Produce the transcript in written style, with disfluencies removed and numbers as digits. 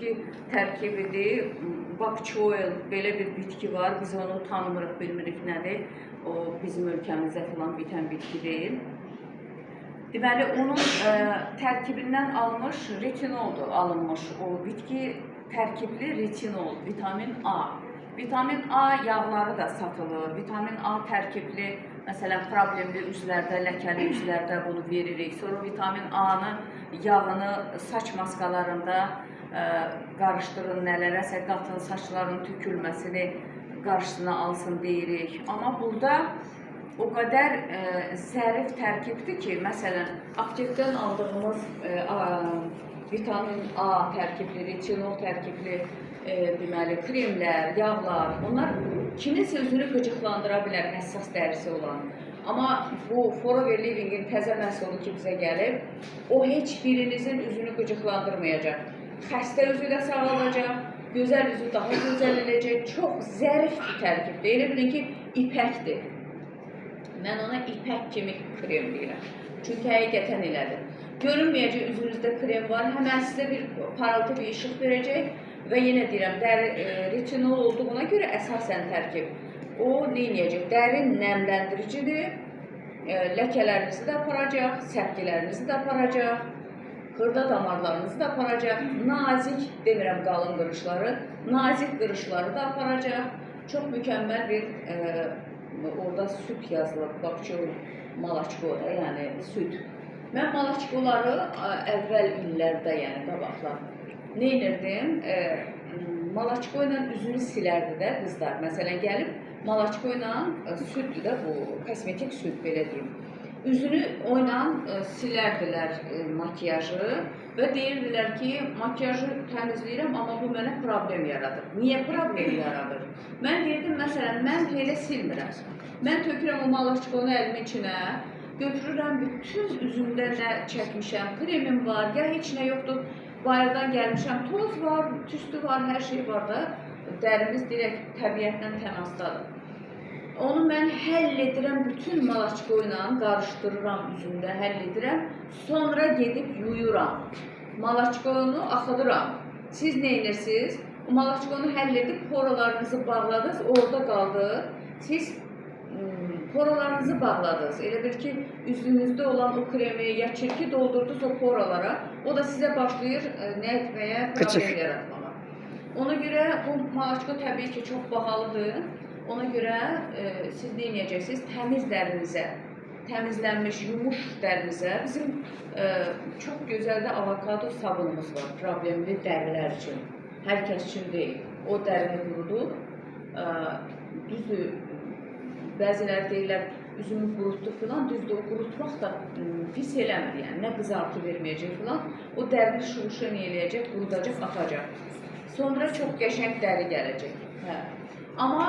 bitki tərkibidir. Bakçoil belə bir bitki var. Biz onu tanımırıq, bilmirik nədir. O bizim ölkəmizdə falan bitən bitki deyil. Deməli, onun tərkibindən alınmış retinoldur alınmış. O bitki tərkibli retinol, vitamin A. Vitamin A yağları da satılır. Vitamin A tərkibli, məsələn, problemli üzlərdə, ləkəli üzlərdə bunu veririk. Sonra vitamin A-nın yağını saç maskalarında qarışdırın, nələrəsə qatın, saçların tökülməsini qarşısına alsın deyirik. Amma burada o qədər zərif tərkibdir ki, məsələn, aptekdən aldığımız vitamin A tərkibli, retinol tərkibli deməli, kremlər, yağlar, onlar kiminsə özünü qıcıqlandıra bilər, həssas dərisi olan. Amma bu Forever Living'in təzə məhsulu ki, bizə gəlib, o heç birinizin üzünü qıcıqlandırmayacaq. Xəstə üzü də sağalacaq, gözəl üzü daha gözəl eləcək, çox zərif bir tərkibdir. Elə bilin ki, ipəkdir. Mən ona ipək kimi krem deyirəm. Çünki həqiqətən elədir. Görünməyəcək üzünüzdə krem var, həmən sizə bir parıltı, bir işıq verəcək və yenə deyirəm, dəri retinol olduğuna görə əsasən tərkib. O neyəcək? Dəri nəmləndiricidir, ləkələrinizi də aparacaq, səpkilərinizi də aparacaq, xırda damarlarınızı da aparacaq, nazik, demirəm qalın qırışları, nazik qırışları da aparacaq. Çox mükəmməl bir, orada süt yazılır, bakçoil malaçko, yəni süt. Mən malaçkoları əvvəl illərdə, yəni qabaqlar, neynirdim? Malaçko ilə üzünü silərdi də qızlar. Məsələn, gəlib malaçko ilə süddür də bu, kosmetik süd, belə deyim. Üzünü oyla silərdilər makiyajı və deyirdilər ki, makiyajı təmizləyirəm, amma bu mənə problem yaradır. Niyə problem yaradır? Mən deyirdim, məsələn, mən elə silmirəm. Mən tökürəm o malaçkonu əlimin içinə, götürürəm, bütün üzümdə nə çəkmişəm, kremim var, ya heç nə yoxdur, bayırdan gəlmişəm, toz var, tüstü var, hər şey var da, dərimiz direkt təbiətlə təmasdadır. Onu mən həll edirəm, bütün malaçko ilə qarışdırıram üzümdə, həll edirəm, sonra gedib yuyuram. Malaçkonu axıdıram. Siz nə edirsiniz? O malaçkonu həll edib, poralarınızı bağladınız, orada qaldı. Siz poralarınızı bağladınız. Elə bir ki, üzünüzdə olan o kremi ya çirki doldurdunuz o poralara, o da sizə başlayır nə etməyə, problem yaratmağa. Ona görə bu malaçko təbii ki, çox bahalıdır. Ona görə siz nə edəcəksiniz? Təmiz dərinizə, təmizlənmiş, yumuş dərinizə, bizim çox gözəl də avokado sabunumuz var, problemli dərilər üçün. Hər kəs üçün deyil. O dərini qurudur. Düzdür, bəziləri deyirlər, üzümü qurutdu filan, düzdür, o qurutmaq da pis eləmir, yəni, nə qızartı verməyəcək filan. O dərini şuruşu eləyəcək, qurudacaq, atacaq. Sonra çox qəşəng dəri gələcək. Amma